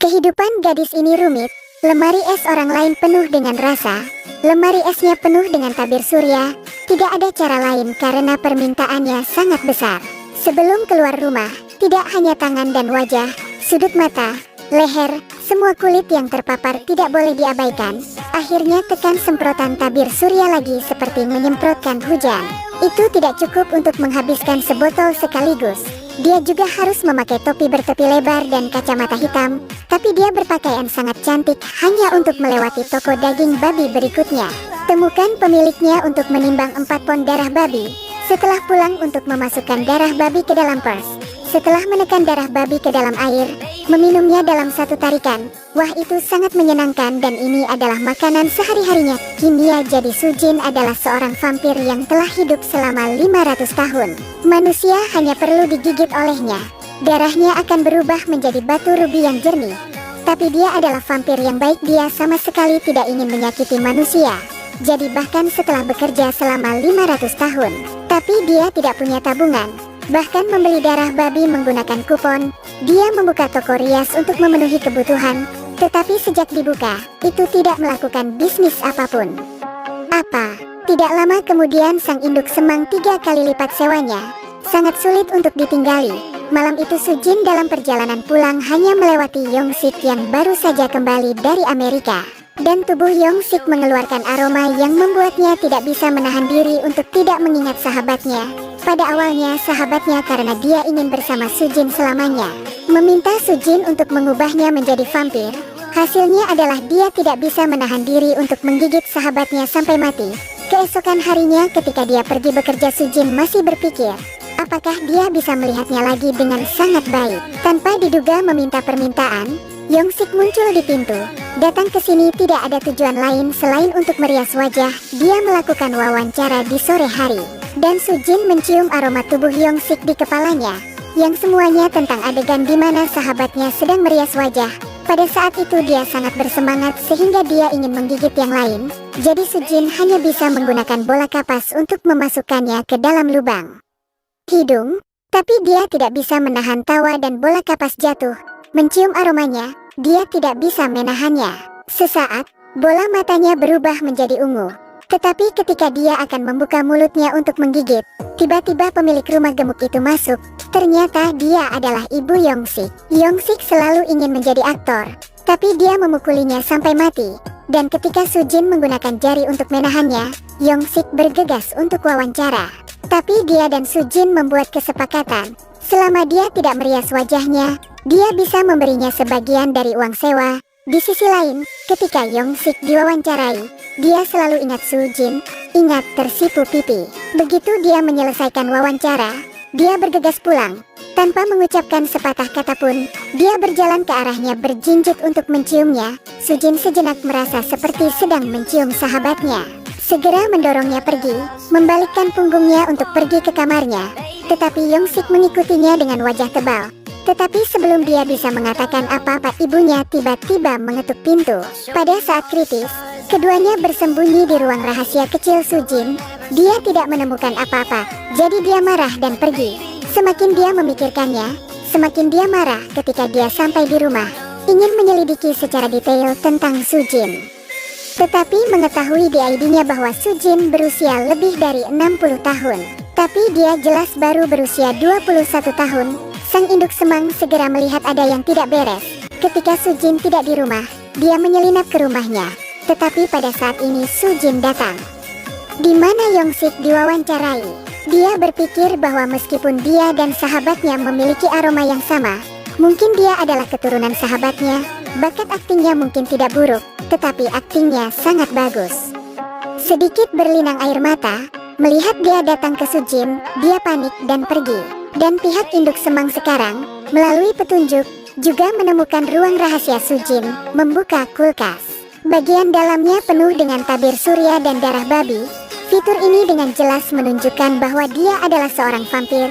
Kehidupan gadis ini rumit. Lemari es orang lain penuh dengan rasa. Lemari esnya penuh dengan tabir surya. Tidak ada cara lain karena permintaannya sangat besar. Sebelum keluar rumah, tidak hanya tangan dan wajah, sudut mata, leher, semua kulit yang terpapar tidak boleh diabaikan. Akhirnya tekan semprotan tabir surya lagi seperti menyemprotkan hujan. Itu tidak cukup untuk menghabiskan sebotol sekaligus. Dia juga harus memakai topi bertepi lebar dan kacamata hitam, tapi dia berpakaian sangat cantik hanya untuk melewati toko daging babi berikutnya. Temukan pemiliknya untuk menimbang 4 pon darah babi. Setelah pulang untuk memasukkan darah babi ke dalam pers. Setelah menekan darah babi ke dalam air, meminumnya dalam satu tarikan. Wah, itu sangat menyenangkan dan ini adalah makanan sehari-harinya. Kimia jadi Sujin adalah seorang vampir yang telah hidup selama 500 tahun. Manusia hanya perlu digigit olehnya. Darahnya akan berubah menjadi batu rubi yang jernih. Tapi dia adalah vampir yang baik, dia sama sekali tidak ingin menyakiti manusia. Jadi bahkan setelah bekerja selama 500 tahun, tapi dia tidak punya tabungan. Bahkan membeli darah babi menggunakan kupon. Dia membuka toko rias untuk memenuhi kebutuhan. Tetapi sejak dibuka, itu tidak melakukan bisnis apapun. Apa? Tidak lama kemudian sang induk semang 3 kali lipat sewanya. Sangat sulit untuk ditinggali. Malam itu Sujin dalam perjalanan pulang hanya melewati Yongsik yang baru saja kembali dari Amerika. Dan tubuh Yongsik mengeluarkan aroma yang membuatnya tidak bisa menahan diri untuk tidak mengingat sahabatnya. Pada awalnya sahabatnya karena dia ingin bersama Sujin selamanya. Meminta Sujin untuk mengubahnya menjadi vampir. Hasilnya adalah dia tidak bisa menahan diri untuk menggigit sahabatnya sampai mati. Keesokan harinya ketika dia pergi bekerja, Sujin masih berpikir, apakah dia bisa melihatnya lagi dengan sangat baik. Tanpa diduga meminta permintaan, Yongsik muncul di pintu. Datang ke sini tidak ada tujuan lain selain untuk merias wajah. Dia melakukan wawancara di sore hari. Dan Sujin mencium aroma tubuh Yongsik di kepalanya, yang semuanya tentang adegan di mana sahabatnya sedang merias wajah. Pada saat itu dia sangat bersemangat sehingga dia ingin menggigit yang lain. Jadi Sujin hanya bisa menggunakan bola kapas untuk memasukkannya ke dalam lubang hidung. Tapi dia tidak bisa menahan tawa dan bola kapas jatuh. Mencium aromanya, dia tidak bisa menahannya. Sesaat, bola matanya berubah menjadi ungu. Tetapi ketika dia akan membuka mulutnya untuk menggigit, tiba-tiba pemilik rumah gemuk itu masuk. Ternyata dia adalah ibu Yongsik. Yongsik selalu ingin menjadi aktor, tapi dia memukulinya sampai mati. Dan ketika Sujin menggunakan jari untuk menahannya, Yongsik bergegas untuk wawancara. Tapi dia dan Sujin membuat kesepakatan. Selama dia tidak merias wajahnya, dia bisa memberinya sebagian dari uang sewa. Di sisi lain, ketika Yongsik diwawancarai, dia selalu ingat Sujin, ingat tersipu pipi. Begitu dia menyelesaikan wawancara, dia bergegas pulang. Tanpa mengucapkan sepatah kata pun, dia berjalan ke arahnya berjinjit untuk menciumnya. Sujin sejenak merasa seperti sedang mencium sahabatnya. Segera mendorongnya pergi, membalikkan punggungnya untuk pergi ke kamarnya. Tetapi Yongsik mengikutinya dengan wajah tebal. Tetapi sebelum dia bisa mengatakan apa-apa, ibunya tiba-tiba mengetuk pintu. Pada saat kritis, keduanya bersembunyi di ruang rahasia kecil Sujin. Dia tidak menemukan apa-apa, jadi dia marah dan pergi. Semakin dia memikirkannya, semakin dia marah ketika dia sampai di rumah, ingin menyelidiki secara detail tentang Sujin. Tetapi mengetahui di ID-nya bahwa Sujin berusia lebih dari 60 tahun. Tapi dia jelas baru berusia 21 tahun. Sang induk semang segera melihat ada yang tidak beres. Ketika Sujin tidak di rumah, dia menyelinap ke rumahnya. Tetapi pada saat ini Sujin datang. Di mana Yongsik diwawancarai. Dia berpikir bahwa meskipun dia dan sahabatnya memiliki aroma yang sama, mungkin dia adalah keturunan sahabatnya. Bakat aktingnya mungkin tidak buruk, tetapi aktingnya sangat bagus. Sedikit berlinang air mata, melihat dia datang ke Sujin, dia panik dan pergi. Dan pihak induk semang sekarang, melalui petunjuk, juga menemukan ruang rahasia Sujin, membuka kulkas. Bagian dalamnya penuh dengan tabir surya dan darah babi. Fitur ini dengan jelas menunjukkan bahwa dia adalah seorang vampir.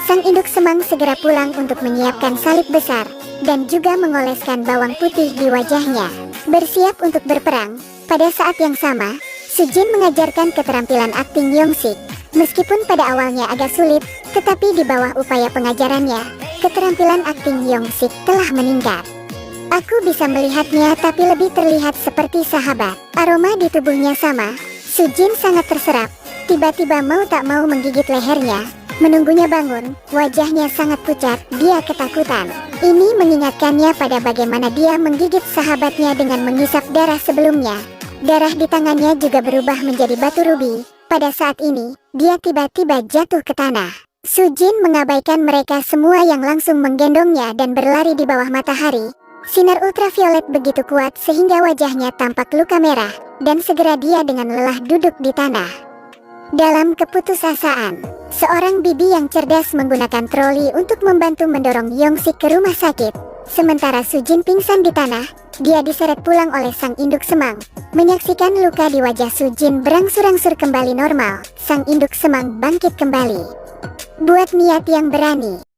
Sang induk semang segera pulang untuk menyiapkan salib besar, dan juga mengoleskan bawang putih di wajahnya. Bersiap untuk berperang. Pada saat yang sama, Sujin mengajarkan keterampilan akting Yongsik. Meskipun pada awalnya agak sulit, tetapi di bawah upaya pengajarannya, keterampilan akting Yongsik telah meningkat. Aku bisa melihatnya tapi lebih terlihat seperti sahabat. Aroma di tubuhnya sama. Sujin sangat terserap. Tiba-tiba mau tak mau menggigit lehernya. Menunggunya bangun, wajahnya sangat pucat, dia ketakutan. Ini mengingatkannya pada bagaimana dia menggigit sahabatnya dengan mengisap darah sebelumnya. Darah di tangannya juga berubah menjadi batu rubi. Pada saat ini, dia tiba-tiba jatuh ke tanah. Sujin mengabaikan mereka semua yang langsung menggendongnya dan berlari di bawah matahari. Sinar ultraviolet begitu kuat sehingga wajahnya tampak luka merah, dan segera dia dengan lelah duduk di tanah. Dalam keputusasaan, seorang bibi yang cerdas menggunakan troli untuk membantu mendorong Yongsik ke rumah sakit. Sementara Sujin pingsan di tanah, dia diseret pulang oleh sang induk semang. Menyaksikan luka di wajah Sujin berangsur-angsur kembali normal, sang induk semang bangkit kembali. Buat niat yang berani.